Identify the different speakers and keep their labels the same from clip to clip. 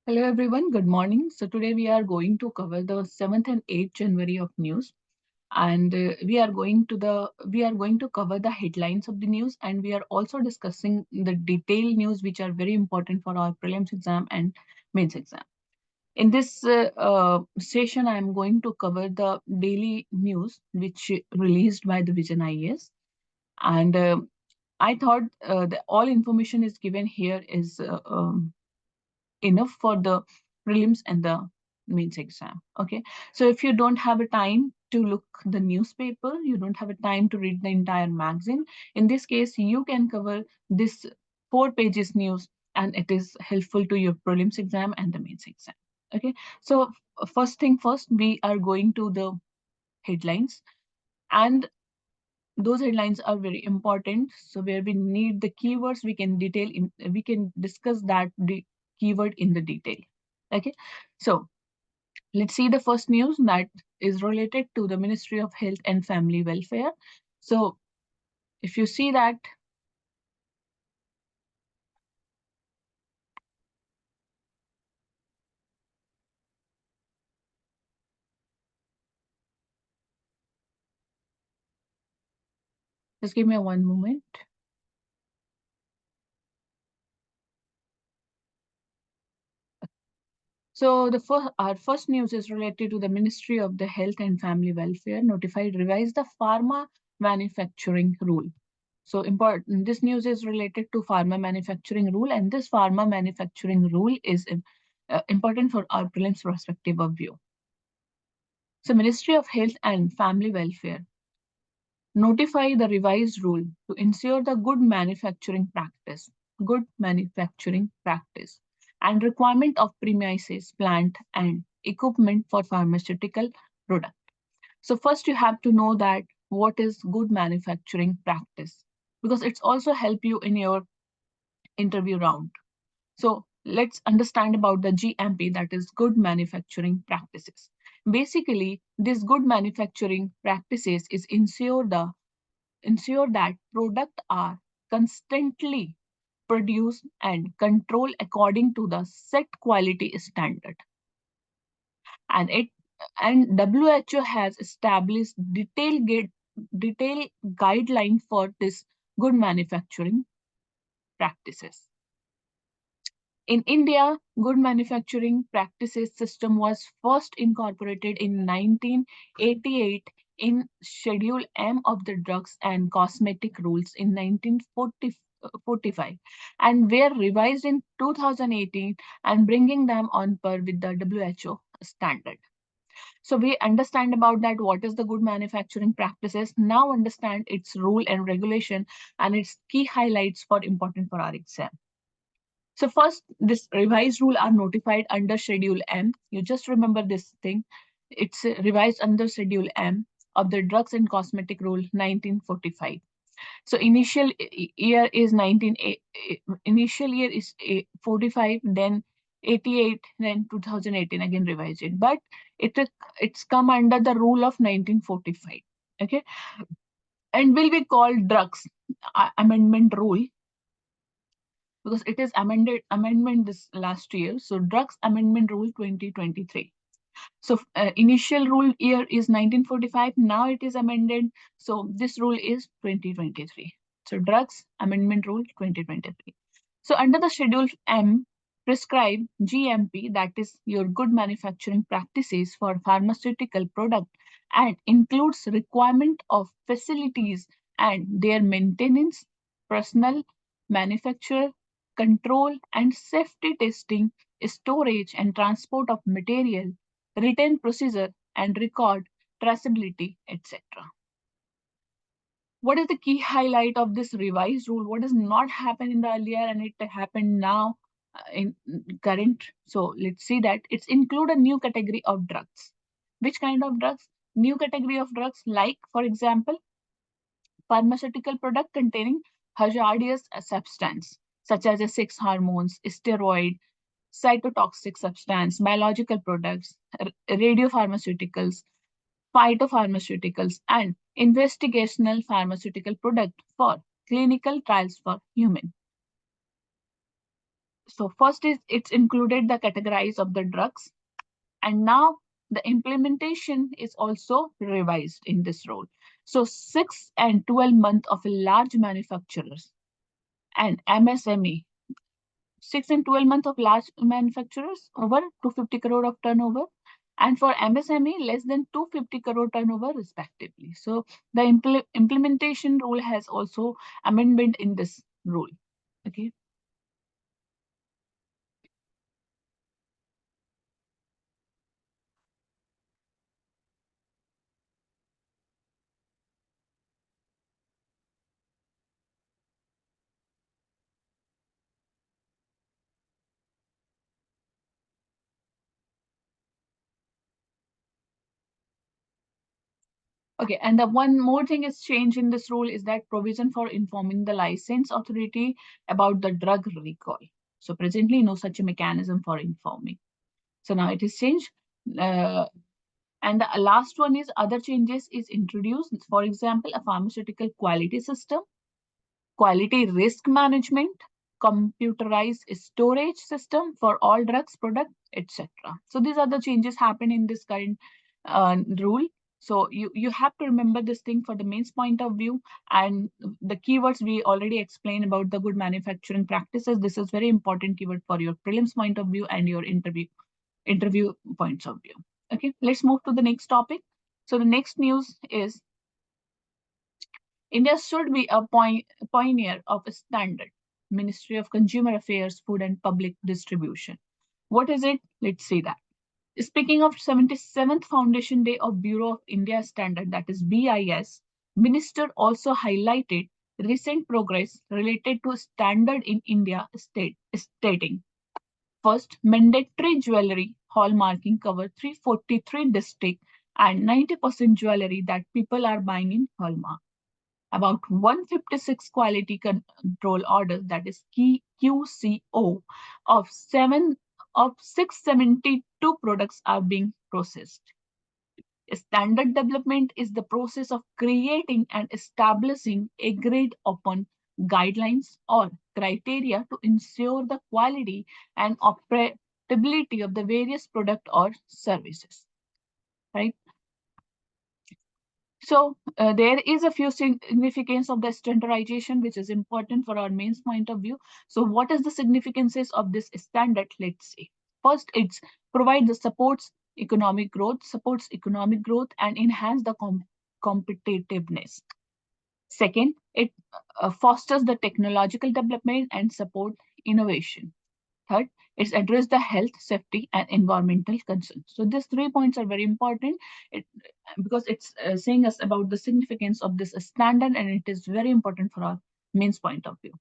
Speaker 1: Hello everyone, good morning. So today we are going to cover the 7th and 8th January of news, and we are going to cover the headlines of the news, and we are also discussing the detailed news which are very important for our prelims exam and mains exam. In this session I am going to cover the daily news which released by the Vision IAS, and I thought that all information is given here is enough for the prelims and the mains exam. Okay, so if you don't have a time to look the newspaper, you don't have a time to read the entire magazine, in this case you can cover this 4 pages news, and it is helpful to your prelims exam and the mains exam. Okay, so first thing first, we are going to the headlines, and those headlines are very important. So where we need the keywords, we can discuss that the keyword in the detail. Okay, so let's see the first news that is related to the Ministry of Health and Family Welfare. So if you see that, just give me one moment. So our first news is related to the Ministry of the Health and Family Welfare notified revise the pharma manufacturing rule. So important. This news is related to pharma manufacturing rule, and this pharma manufacturing rule is important for our prelims perspective of view. So Ministry of Health and Family Welfare notify the revised rule to ensure the good manufacturing practice, and requirement of premises, plant, and equipment for pharmaceutical product. So first you have to know that what is good manufacturing practice, because it's also help you in your interview round. So let's understand about the GMP, that is good manufacturing practices. Basically, this good manufacturing practices is ensure that products are constantly produced and controlled according to the set quality standard. And it and WHO has established detailed guideline for this good manufacturing practices. In India, good manufacturing practices system was first incorporated in 1988 in Schedule M of the Drugs and Cosmetic Rules in 1945, and were revised in 2018 and bringing them on par with the WHO standard. So we understand about that what is the good manufacturing practices. Now understand its rule and regulation and its key highlights for important for our exam. So first, this revised rule are notified under Schedule M. You just remember this thing. It's revised under Schedule M of the Drugs and Cosmetic Rule 1945. So initial year is 45, then 88, then 2018 again revised it. But it's come under the rule of 1945. Okay, and will be called Drugs Amendment Rule, because it is amendment this last year. So Drugs Amendment Rule 2023. So initial rule year is 1945. Now it is amended. So this rule is 2023. So Drugs Amendment Rule 2023. So under the Schedule M, prescribe GMP, that is your good manufacturing practices for pharmaceutical product, and includes requirement of facilities and their maintenance, personnel, manufacture, control and safety testing, storage and transport of material, written procedure and record traceability, etc. What is the key highlight of this revised rule? What does not happen in the earlier and it happened now in current? So let's see that it's include a new category of drugs. Which kind of drugs? New category of drugs, like for example, pharmaceutical product containing hazardous substance such as a sex hormones, steroid, cytotoxic substance, biological products, radiopharmaceuticals, phytopharmaceuticals, and investigational pharmaceutical product for clinical trials for human. So first is it's included the categories of the drugs, and now the implementation is also revised in this role. So 6 and 12 months of large manufacturers and MSME, 6 and 12 months of large manufacturers over 250 crore of turnover, and for MSME less than 250 crore turnover respectively. So the implementation rule has also amendment in this rule. Okay. Okay, and the one more thing is change in this rule is that provision for informing the license authority about the drug recall. So presently, no such a mechanism for informing. So now it is changed. And the last one is other changes is introduced. For example, a pharmaceutical quality system, quality risk management, computerized storage system for all drugs, product, etc. So these are the changes happen in this current rule. So you have to remember this thing for the mains point of view, and the keywords we already explained about the good manufacturing practices. This is very important keyword for your prelims point of view and your interview points of view. Okay, let's move to the next topic. So the next news is India should be a pioneer of a standard. Ministry of Consumer Affairs, Food and Public Distribution. What is it? Let's see that. Speaking of 77th Foundation Day of Bureau of India Standard, that is BIS, Minister also highlighted recent progress related to standard in India stating first, mandatory jewelry hallmarking cover 343 district and 90% jewelry that people are buying in hallmark. About 156 quality control orders, that is QCO, of 672 products are being processed. Standard development is the process of creating and establishing agreed upon guidelines or criteria to ensure the quality and operability of the various product or services. Right? So there is a few significance of the standardization, which is important for our mains point of view. So what is the significances of this standard? Let's see. First, it's provide the supports economic growth and enhance the competitiveness. Second, it fosters the technological development and support innovation. Third, it's address the health, safety, and environmental concerns. So these 3 points are very important because it's saying us about the significance of this standard, and it is very important for our mains point of view.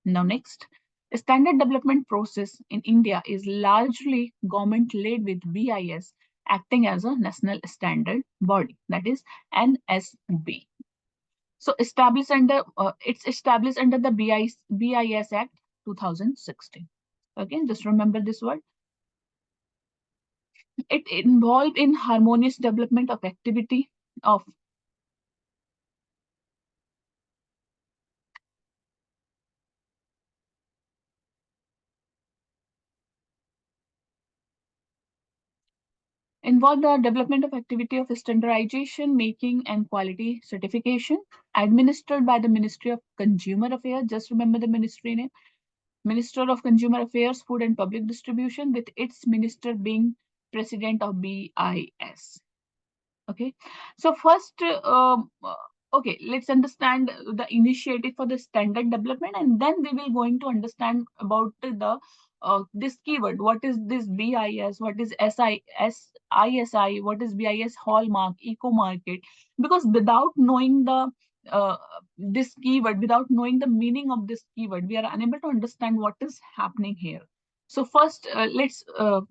Speaker 1: Now, next, the standard development process in India is largely government-led with BIS acting as a national standard body, that is NSB. So it's established under the BIS Act 2016. Okay, just remember this word. It involved in harmonious development of activity of involved the development of activity of standardization, making, and quality certification, administered by the Ministry of Consumer Affairs. Just remember the ministry name. Minister of Consumer Affairs, Food and Public Distribution, with its minister being President of BIS. Okay, so first, okay, let's understand the initiative for the standard development, and then we will going to understand about the this keyword. What is this BIS? What is ISI? What is BIS hallmark, eco market? Because without knowing the this keyword, without knowing the meaning of this keyword, we are unable to understand what is happening here. So first,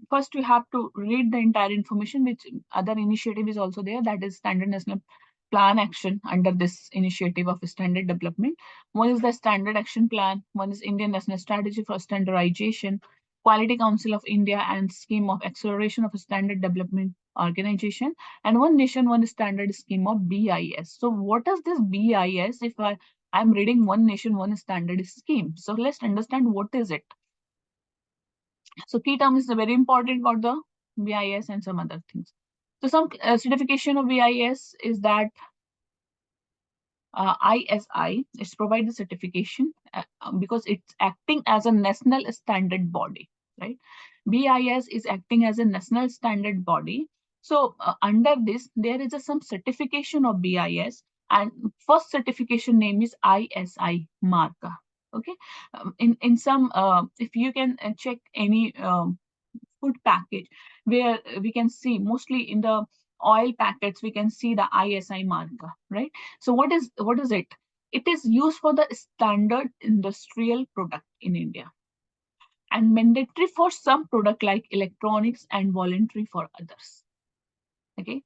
Speaker 1: first you have to read the entire information, which other initiative is also there. That is Standard National Plan Action under this initiative of standard development. One is the Standard Action Plan. One is Indian National Strategy for Standardization, Quality Council of India, and Scheme of Acceleration of Standard Development Organization, and One Nation, One Standard scheme of BIS. So what is this BIS? If I'm reading One Nation, One Standard scheme. So let's understand what is it. So key term is very important for the BIS and some other things. So some certification of BIS is that ISI, it's provided certification because it's acting as a national standard body, right? BIS is acting as a national standard body. So under this, there is some certification of BIS, and first certification name is ISI marka. Okay, in some if you can check any food package where we can see mostly in the oil packets we can see the ISI marker, right? So what is it? It is used for the standard industrial product in India and mandatory for some product like electronics and voluntary for others. Okay.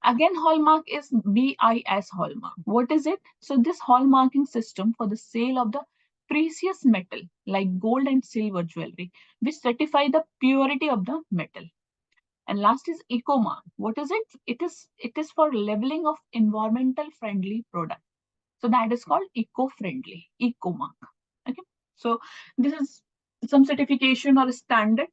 Speaker 1: Again, hallmark is BIS hallmark. What is it? So this hallmarking system for the sale of the precious metal like gold and silver jewelry, which certify the purity of the metal. And last is ecomark. What is it? It is for labeling of environmental friendly product. So that is called eco-friendly, ecomark. Okay. So this is some certification or standard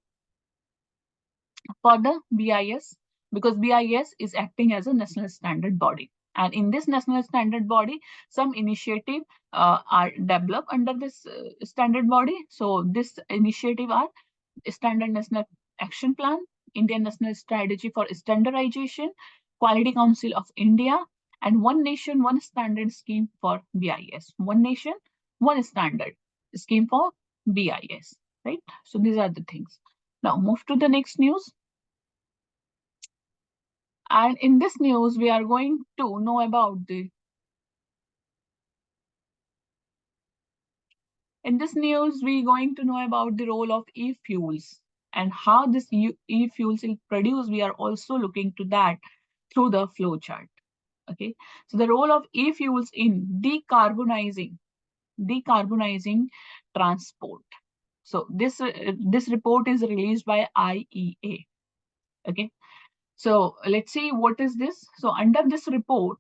Speaker 1: for the BIS because BIS is acting as a national standard body. And in this national standard body, some initiative are developed under this standard body. So this initiative are Standard National Action Plan, Indian National Strategy for Standardization, Quality Council of India, and One Nation, One Standard scheme for BIS. One Nation, One Standard scheme for BIS, right? So these are the things. Now move to the next news. And in this news, we are going to know about the In this news, we're going to know about the role of e-fuels and how this e-fuels is produced. We are also looking to that through the flow chart. Okay, so the role of e-fuels in decarbonizing transport. So this report is released by IEA. Okay, so let's see what is this. So under this report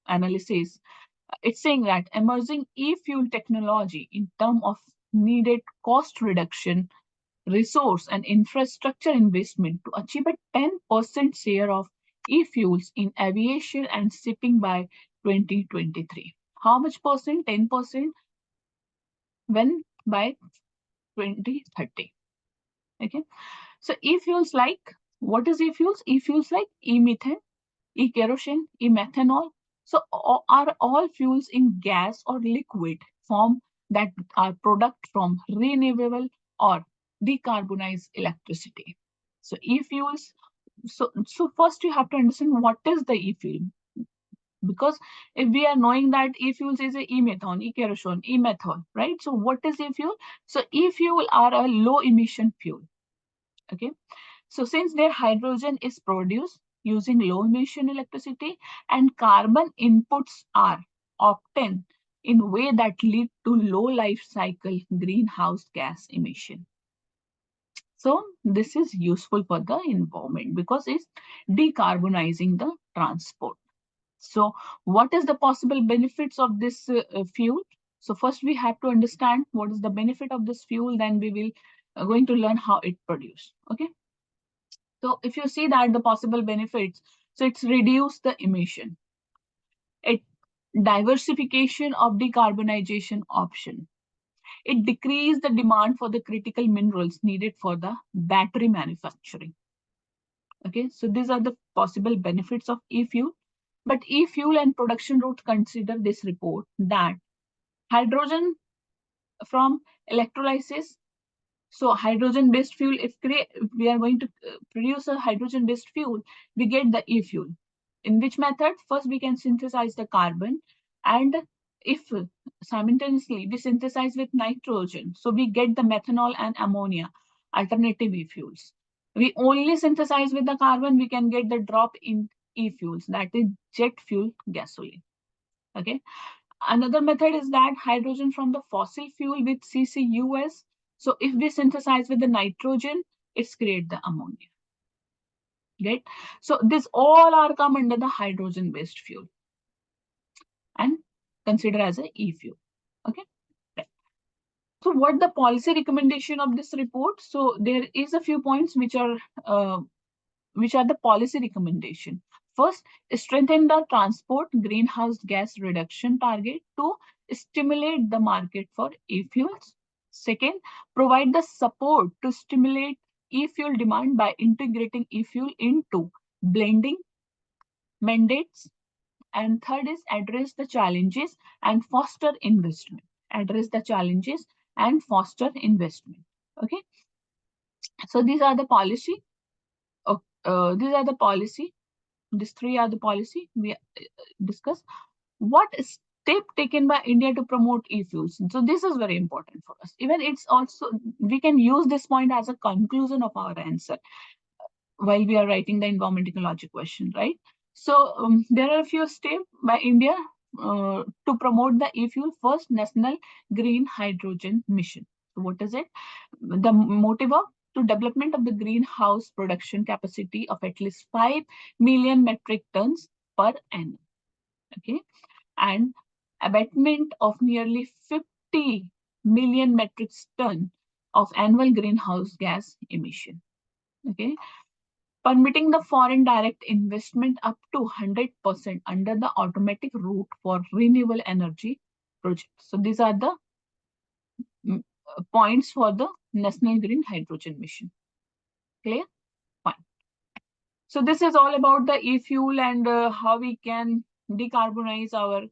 Speaker 1: analysis, it's saying that emerging e-fuel technology in terms of needed cost reduction, resource and infrastructure investment to achieve a 10% share of e-fuels in aviation and shipping by 2023. How much percent? 10%. When? By 2030. Okay. So e-fuels like, what is e-fuels? E-fuels like e-methane, e-kerosene, e-methanol. So are all fuels in gas or liquid form that are product from renewable or decarbonized electricity. So e-fuels. So first you have to understand what is the e-fuel, because if we are knowing that e-fuels is a e-methane, e-kerosene, e-methanol, right? So what is e-fuel? So e-fuel are a low emission fuel. Okay. So since their hydrogen is produced using low emission electricity and carbon inputs are obtained in way that lead to low life cycle greenhouse gas emission. So this is useful for the environment because it's decarbonizing the transport. So what is the possible benefits of this fuel? So first we have to understand what is the benefit of this fuel, then we will going to learn how it produced. Okay. So if you see that the possible benefits, so it's reduce the emission, it diversification of decarbonization option, it decrease the demand for the critical minerals needed for the battery manufacturing. Okay, so these are the possible benefits of e-fuel. But e-fuel and production route consider this report that hydrogen from electrolysis. So hydrogen-based fuel, if we are going to produce a hydrogen-based fuel, we get the e-fuel. In which method? First, we can synthesize the carbon, and if simultaneously we synthesize with nitrogen, so we get the methanol and ammonia, alternative e-fuels. We only synthesize with the carbon, we can get the drop in e-fuels, that is jet fuel gasoline. Okay. Another method is that hydrogen from the fossil fuel with CCUS. So if we synthesize with the nitrogen, it's create the ammonia. Right? So this all are come under the hydrogen-based fuel and consider as a e-fuel. Okay. Right. So what the policy recommendation of this report? So there is a few points which are the policy recommendation. First, strengthen the transport greenhouse gas reduction target to stimulate the market for e-fuels. Second, provide the support to stimulate e-fuel demand by integrating e-fuel into blending mandates. And third is address the challenges and foster investment. Address the challenges and foster investment. Okay, so these are the policy. These are the policy. These three are the policy we discuss. What step taken by India to promote e-fuels? So this is very important for us. Even it's also, we can use this point as a conclusion of our answer while we are writing the environment ecology question, right? So there are a few steps by India to promote the e-fuel. First, National Green Hydrogen Mission. So what is it? The motive of to development of the greenhouse production capacity of at least 5 million metric tons per annum. Okay, and abatement of nearly 50 million metric ton of annual greenhouse gas emission. Okay, permitting the foreign direct investment up to 100% under the automatic route for renewable energy projects. So these are the points for the National Green Hydrogen Mission. Clear? Fine. So this is all about the e-fuel and how we can decarbonize our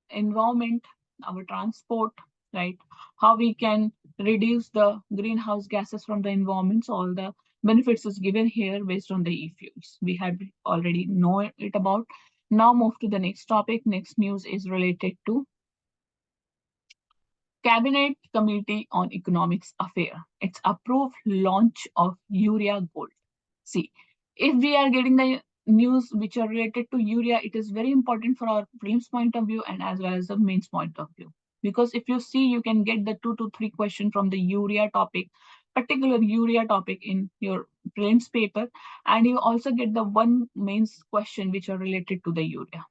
Speaker 1: environment, our transport, right? How we can reduce the greenhouse gases from the environment. So all the benefits is given here based on the e-fuels. We have already know it about. Now move to the next topic. Next news is related to Cabinet Committee on Economics Affairs. It's approved launch of urea gold. See, if we are getting the news which are related to urea, it is very important for our prelims point of view and as well as the mains point of view. Because if you see, you can get the 2 to 3 questions from the urea topic, particular urea topic in your prelims paper, and you also get the one mains question which are related to the urea,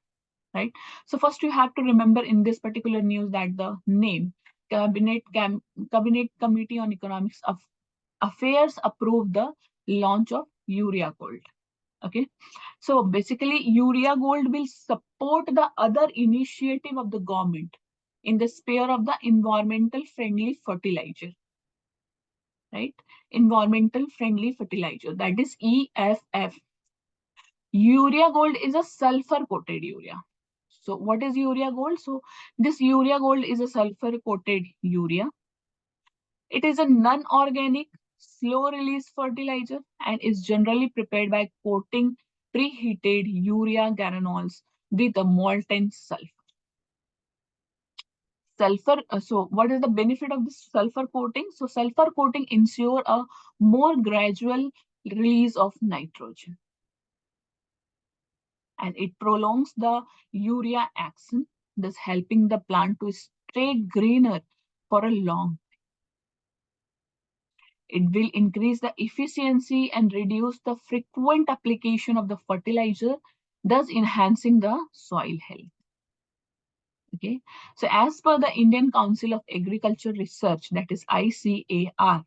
Speaker 1: right? So first you have to remember in this particular news that the name Cabinet Committee on Economics Affairs approved the launch of urea gold. Okay, so basically urea gold will support the other initiative of the government in the sphere of the environmental friendly fertilizer, right? Environmental friendly fertilizer, that is EFF. Urea gold is a sulfur coated urea. So what is urea gold? So this urea gold is a sulfur coated urea. It is a non-organic, slow-release fertilizer and is generally prepared by coating preheated urea granules with a molten sulfur. So what is the benefit of this sulfur coating? So sulfur coating ensure a more gradual release of nitrogen. And it prolongs the urea action, thus helping the plant to stay greener for a long. It will increase the efficiency and reduce the frequent application of the fertilizer, thus enhancing the soil health. Okay, so as per the Indian Council of Agriculture Research, that is ICAR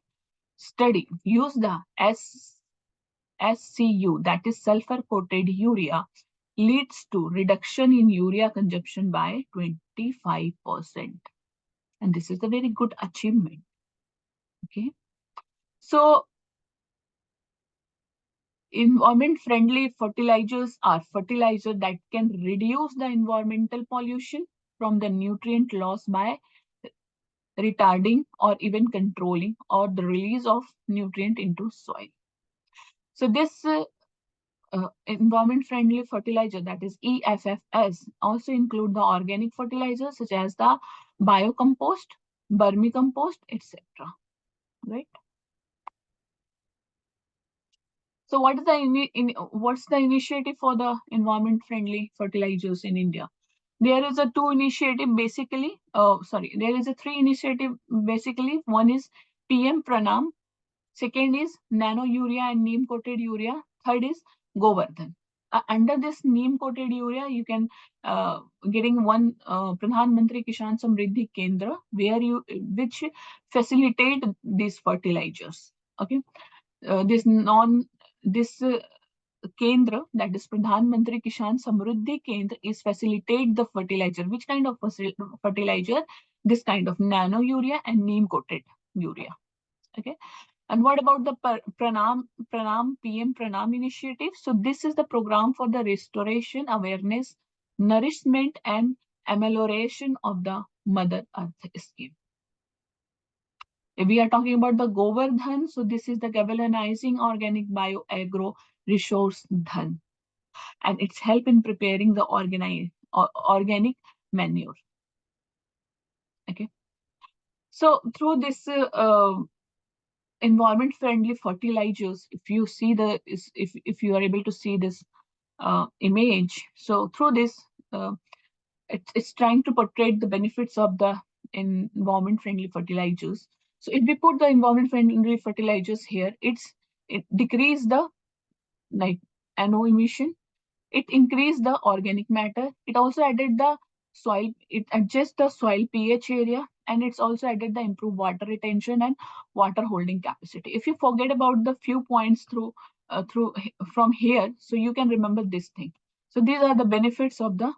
Speaker 1: study, use the SCU, that is sulfur coated urea, leads to reduction in urea consumption by 25%. And this is a very good achievement. Okay, so environment-friendly fertilizers are fertilizers that can reduce the environmental pollution from the nutrient loss by retarding or even controlling or the release of nutrient into soil. So this environment-friendly fertilizer, that is EFFS, also include the organic fertilizers such as the biocompost, vermicompost, etc. Right? So what's the initiative for the environment-friendly fertilizers in India? There is a two initiative basically. There is a three initiative basically. One is PM Pranam. Second is nano urea and neem coated urea. Third is Govardhan. under this neem coated urea, you can getting one Pradhan Mantri Kisan Samriddhi Kendra, which facilitate these fertilizers. Okay, this Kendra, that is Pradhan Mantri Kisan Samruddhi Kendra, is facilitate the fertilizer. Which kind of fertilizer? This kind of nano urea and neem coated urea. Okay. And what about the PM Pranam initiative? So this is the program for the restoration, awareness, nourishment, and amelioration of the Mother Earth scheme. If we are talking about the Govardhan, so this is the galvanizing organic bioagro resource dhan, and it's help in preparing the organic manure. Okay. So through this environment friendly fertilizers, if you see if you are able to see this image, so through this it's trying to portray the benefits of the environment friendly fertilizers. So if we put the environment friendly fertilizers here, it decrease the like NO emission, it increased the organic matter, it also added the soil, it adjusts the soil pH area, and it's also added the improved water retention and water holding capacity. If you forget about the few points through from here, so you can remember this thing. So these are the benefits of the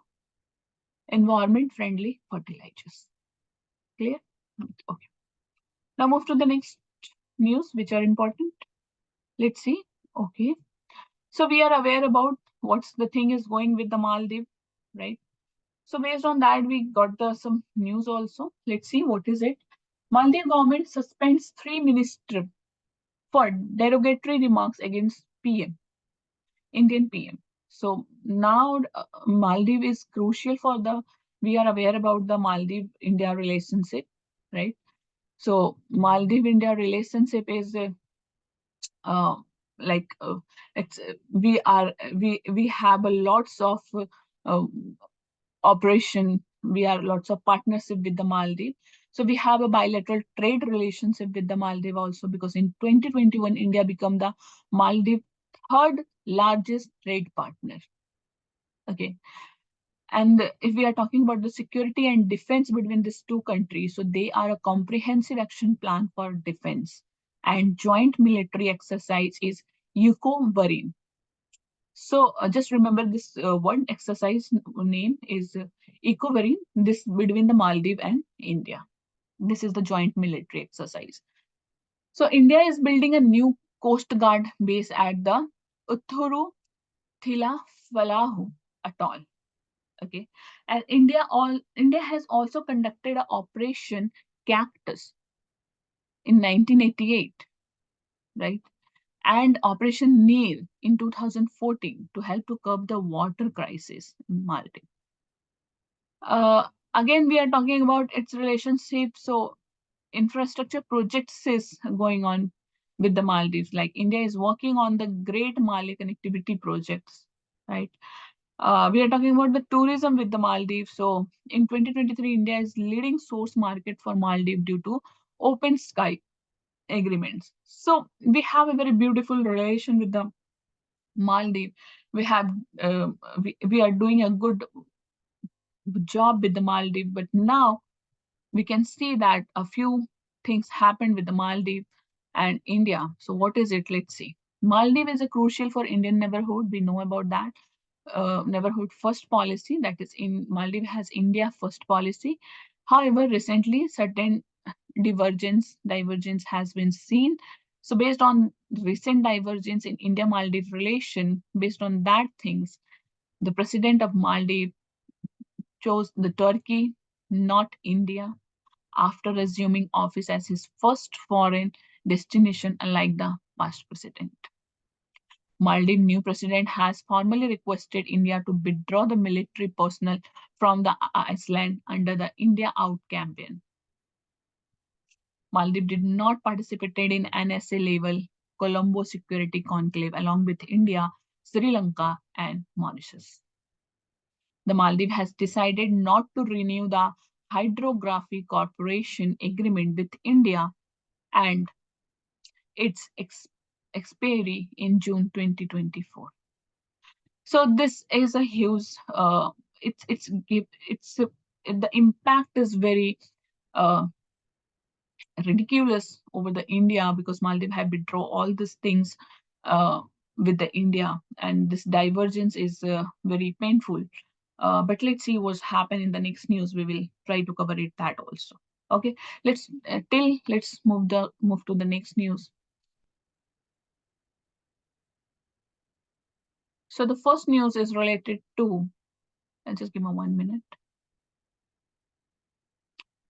Speaker 1: environment friendly fertilizers. Clear? Okay. Now move to the next news which are important. Let's see. Okay. So we are aware about what's the thing is going with the Maldives, right? So based on that, we got some news also. Let's see what is it. Maldives government suspends 3 ministers for derogatory remarks against PM, Indian PM. So now Maldives is crucial for we are aware about the Maldives-India relationship, right? So Maldives-India relationship is uh, like it's we have a lots of uh, operation. We have lots of partnership with the Maldives. So we have a bilateral trade relationship with the Maldives also, because in 2021, India became the Maldives third largest trade partner. Okay. And if we are talking about the security and defense between these two countries, so they are a comprehensive action plan for defense, and joint military exercise is UCO. So just remember this one exercise name is EcoVarin, this between the Maldives and India. This is the joint military exercise. So India is building a new Coast Guard base at the Uthuru Thila Falahu atoll. Okay, and India has also conducted an Operation Cactus in 1988, right? And Operation Neil in 2014 to help to curb the water crisis in Maldives. Again, we are talking about its relationship. So infrastructure projects is going on with the Maldives. Like India is working on the Great Mali connectivity projects, right? We are talking about the tourism with the Maldives. So in 2023, India is leading source market for Maldives due to open sky agreements. So we have a very beautiful relation with the Maldives. We have we are doing a good job with the Maldives, but now we can see that a few things happened with the Maldives and India. So what is it? Let's see. Maldives is a crucial for Indian neighborhood. We know about that. Neighborhood first policy, that is in Maldives has India first policy. However, recently certain divergence has been seen. So based on recent divergence in India Maldives relation, based on that things, the president of Maldives chose the Turkey, not India, after assuming office as his first foreign destination, unlike the past president. Maldives' new president has formally requested India to withdraw the military personnel from the island under the India Out campaign. Maldives did not participate in NSA level Colombo Security Conclave along with India, Sri Lanka, and Mauritius. The Maldives has decided not to renew the Hydrography Corporation agreement with India and its expiry in June 2024. So this is a huge. The impact is very uh, ridiculous over the India, because Maldives have withdraw all these things uh, with the India, and this divergence is very painful. But let's see what's happened in the next news. We will try to cover it that also. Okay, let's move to the next news. So the first news is related to. Just give me 1 minute.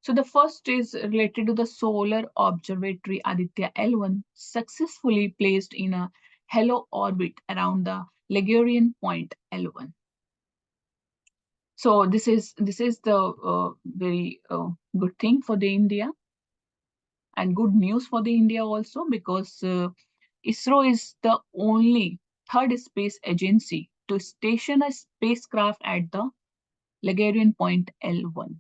Speaker 1: So the first is related to the solar observatory Aditya L1 successfully placed in a halo orbit around the Ligurian point L1. So this is the very good thing for the India, and good news for the India also, because ISRO is the only third space agency to station a spacecraft at the Ligurian point L1.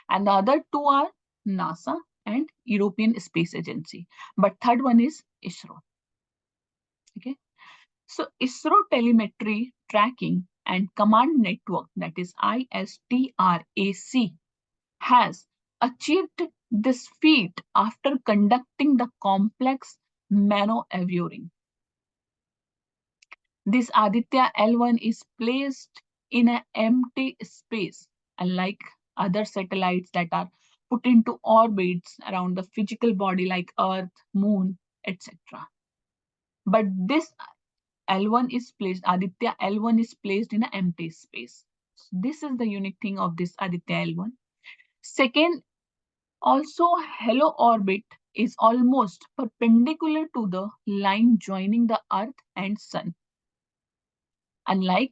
Speaker 1: And the other two are NASA and European Space Agency. But third one is ISRO. Okay. So ISRO telemetry tracking and command network, that is ISTRAC, has achieved this feat after conducting the complex maneuvering. This Aditya L1 is placed in an empty space, unlike other satellites that are put into orbits around the physical body like Earth, Moon, etc. But this L1 is placed, Aditya L1 is placed in an empty space. So this is the unique thing of this Aditya L1. Second, also halo orbit is almost perpendicular to the line joining the Earth and Sun. Unlike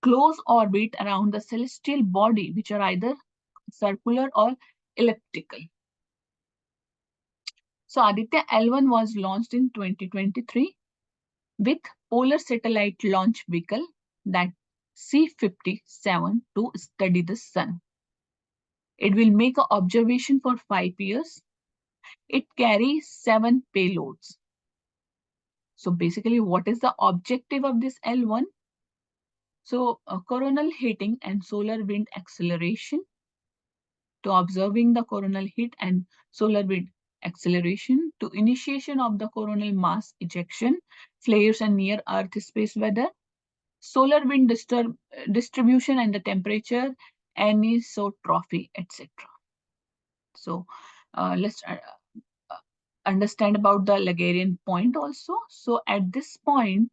Speaker 1: close orbit around the celestial body, which are either circular or elliptical. So Aditya L1 was launched in 2023 with Polar Satellite Launch Vehicle, that C-57, to study the sun. It will make an observation for 5 years. It carries 7 payloads. So basically, what is the objective of this L1? So coronal heating and solar wind acceleration, to observing the coronal heat and solar wind acceleration, to initiation of the coronal mass ejection, flares and near Earth space weather, solar wind distribution and the temperature, anisotropy, etc. So let's understand about the Ligurian point also. So at this point,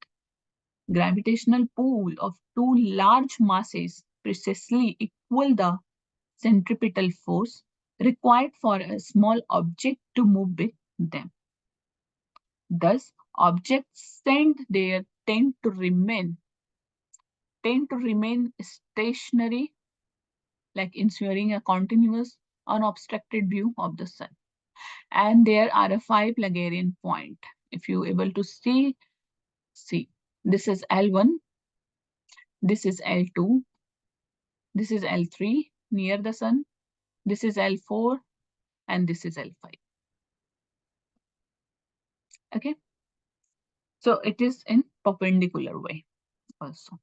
Speaker 1: gravitational pull of two large masses precisely equal the centripetal force required for a small object to move with them. Thus, objects sent there tend to remain stationary, like ensuring a continuous, unobstructed view of the sun. And there are 5 Ligurian points. If you're able to see, this is L1, this is L2, this is L3 near the sun, this is L4, and this is L5. Okay. So it is in perpendicular way also.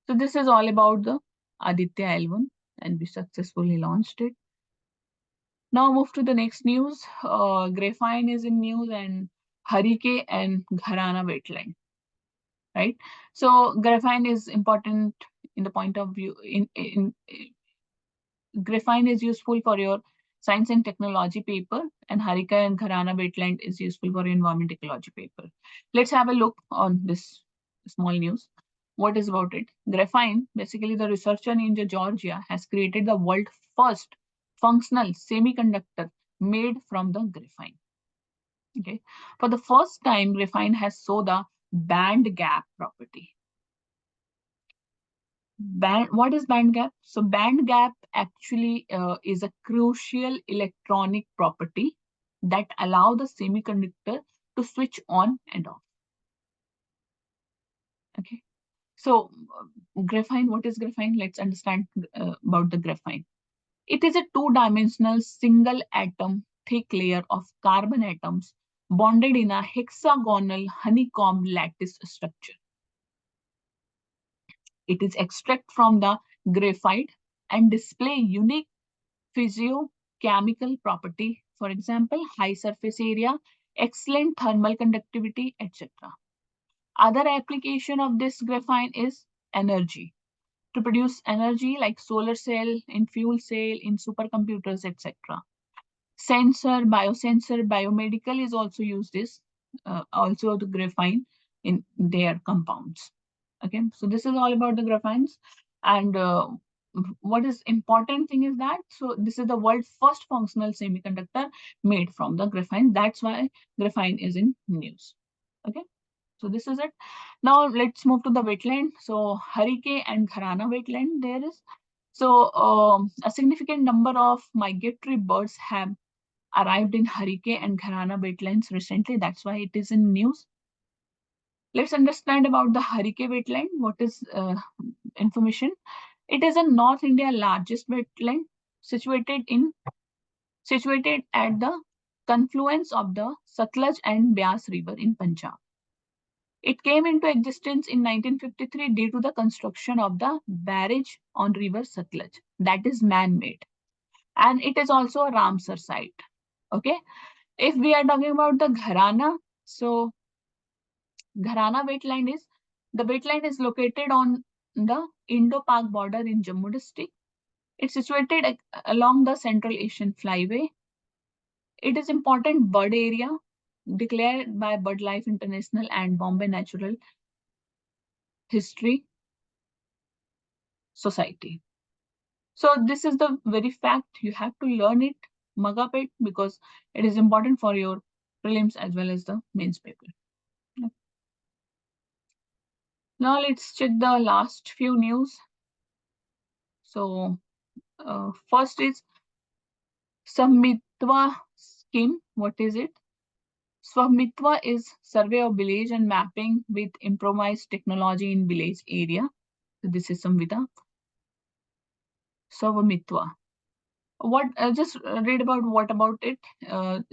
Speaker 1: So this is all about the Aditya L1, and we successfully launched it. Now move to the next news. Graphene is in news, and Harike and Gharana wetland. Right. So graphene is important in the point of view graphene is useful for your science and technology paper, and Harika and Gharana wetland is useful for your environment ecology paper. Let's have a look on this small news. What is about it? Graphene, basically the researcher in Georgia has created the world's first functional semiconductor made from the graphene. Okay. For the first time, graphene has shown the band gap property. What is band gap? So band gap actually is a crucial electronic property that allow the semiconductor to switch on and off. Okay. So graphene, what is graphene? Let's understand about the graphene. It is a two-dimensional single atom thick layer of carbon atoms bonded in a hexagonal honeycomb lattice structure. It is extract from the graphite and display unique physiochemical property, for example, high surface area, excellent thermal conductivity, etc. Other application of this graphene is energy. To produce energy like solar cell, in fuel cell, in supercomputers, etc. Sensor, biosensor, biomedical is also used this, also the graphene in their compounds. Okay, so this is all about the graphenes. And what is important thing is that, so this is the world's first functional semiconductor made from the graphene. That's why graphene is in news. Okay, so this is it. Now let's move to the wetland. So Harike and Gharana wetland there is. So a significant number of migratory birds have arrived in Harike and Gharana wetlands recently. That's why it is in news. Let's understand about the Harike wetland. What is information? It is a North India largest wetland situated at the confluence of the Satluj and Beas River in Punjab. It came into existence in 1953 due to the construction of the barrage on river Satluj. That is man-made. And it is also a Ramsar site. Okay. If we are talking about the Gharana, so Gharana wetland is located on the Indo-Pak border in Jammu district. It's situated along the Central Asian Flyway. It is important bird area declared by BirdLife International and Bombay Natural History Society. So this is the very fact. You have to learn it, mug up it, because it is important for your prelims as well as the mains paper. Now let's check the last few news. So first is Swamitwa scheme. What is it? Swamitwa is survey of village and mapping with improvised technology in village area. So this is Samvida. Swamitwa. What just read about what about it?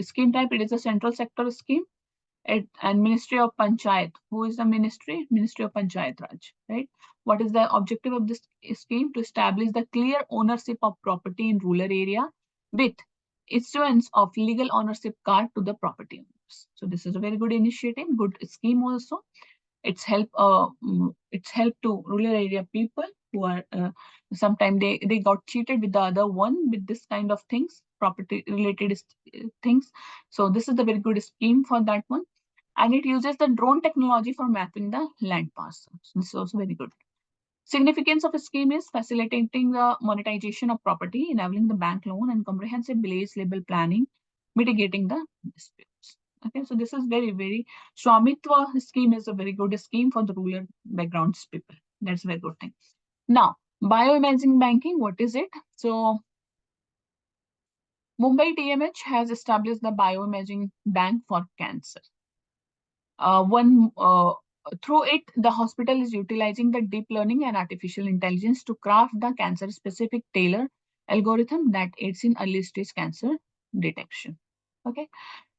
Speaker 1: Scheme type. It is a central sector scheme. And Ministry of Panchayat. Who is the ministry? Ministry of Panchayat Raj, right? What is the objective of this scheme? To establish the clear ownership of property in rural area with issuance of legal ownership card to the property owners. So this is a very good initiative, good scheme also. It's help to rural area people who are sometimes they got cheated with the other one with this kind of things, property related things. So this is a very good scheme for that one. And it uses the drone technology for mapping the land parcels. This is also very good. Significance of a scheme is facilitating the monetization of property, enabling the bank loan and comprehensive village level planning, mitigating the disputes. Okay, so this is very, very, Swamitwa scheme is a very good scheme for the rural backgrounds people. That's a very good thing. Now, bioimaging banking, what is it? So, Mumbai TMH has established the bioimaging bank for cancer. Through it, the hospital is utilizing the deep learning and artificial intelligence to craft the cancer-specific tailor algorithm that aids in early-stage cancer detection. Okay,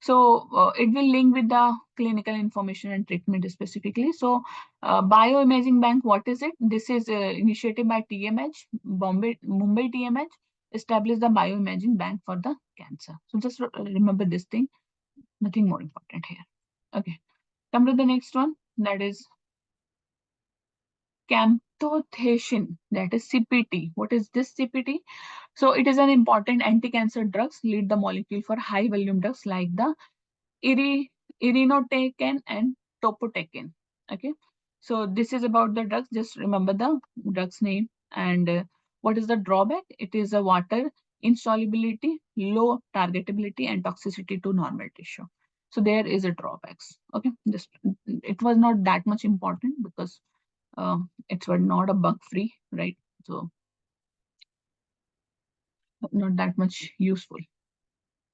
Speaker 1: so it will link with the clinical information and treatment specifically. So, bioimaging bank, what is it? This is initiated by TMH, Mumbai TMH, established the bioimaging bank for the cancer. So just remember this thing. Nothing more important here. Okay. Come to the next one, that is camptothecin, that is CPT. What is this CPT? So it is an important anti-cancer drugs, lead the molecule for high volume drugs like the irinotecan and topotecan. Okay, so this is about the drugs. Just remember the drugs name. And what is the drawback? It is a water insolubility, low targetability, and toxicity to normal tissue. So there is a drawbacks. Okay, just it was not that much important because it was not a bug free, right? So not that much useful.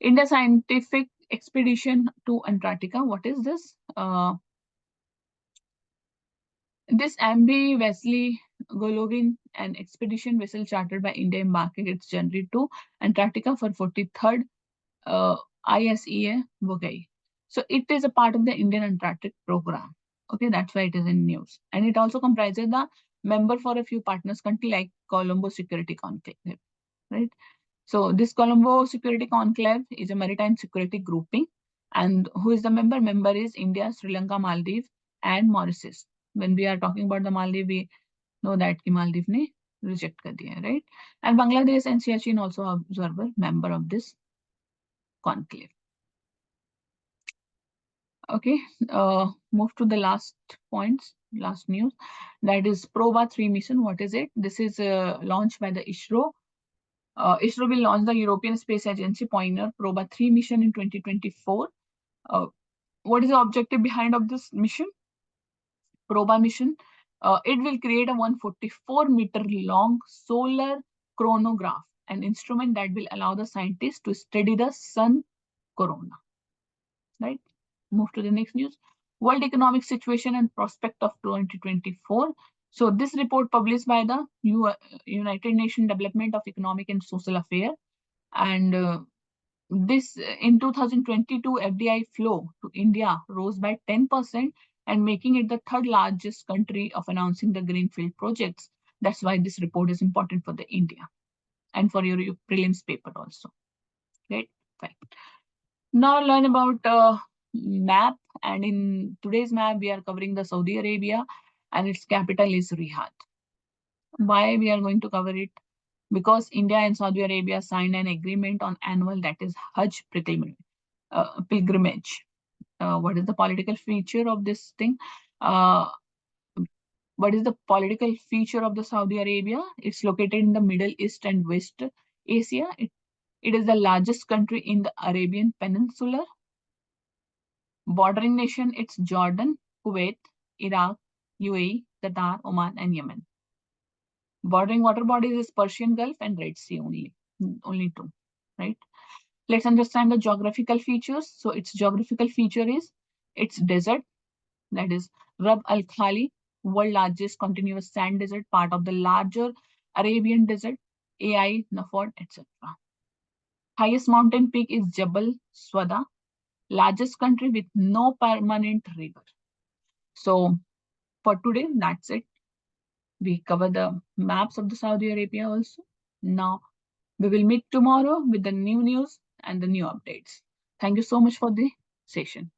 Speaker 1: India scientific expedition to Antarctica. What is this? This MV Wesley Golovin, an expedition vessel chartered by India, embarking its journey to Antarctica for 43rd ISEA Vogai. So it is a part of the Indian Antarctic program. Okay, that's why it is in news. And it also comprises the member for a few partners country like Colombo Security Conclave, right? So this Colombo Security Conclave is a maritime security grouping, and who is the member? Member is India, Sri Lanka, Maldives, and Mauritius. When we are talking about the Maldives, we know that ki Maldives ne reject kar diya, right? And Bangladesh and Siachen also observer member of this conclave. Okay, move to the last points, last news. That is Proba 3 mission. What is it? This is launched by the ISRO. ISRO will launch the European Space Agency Pioneer Proba 3 mission in 2024. What is the objective behind of this mission? Proba mission. It will create a 144-meter long solar chronograph, an instrument that will allow the scientists to study the sun corona. Right? Move to the next news. World economic situation and prospect of 2024. So this report published by the United Nations Development of Economic and Social Affairs, and this in 2022 FDI flow to India rose by 10% and making it the third largest country of announcing the greenfield projects. That's why this report is important for the India and for your prelims paper also. Right? Fine. Now learn about map, and in today's map we are covering the Saudi Arabia and its capital is Riyadh. Why we are going to cover it? Because India and Saudi Arabia signed an agreement on annual, that is Hajj pilgrimage. What is the political feature of this thing? What is the political feature of the Saudi Arabia? It's located in the Middle East and West Asia. It is the largest country in the Arabian Peninsula. Bordering nation, it's Jordan, Kuwait, Iraq, UAE, Qatar, Oman, and Yemen. Bordering water bodies is Persian Gulf and Red Sea only two, right? Let's understand the geographical features. So its geographical feature is its desert, that is Rab al Khali, world largest continuous sand desert, part of the larger Arabian desert, AI, Nafod, etc. Highest mountain peak is Jabal Swada, largest country with no permanent river. So for today, that's it. We cover the maps of the Saudi Arabia also. Now we will meet tomorrow with the new news and the new updates. Thank you so much for the session.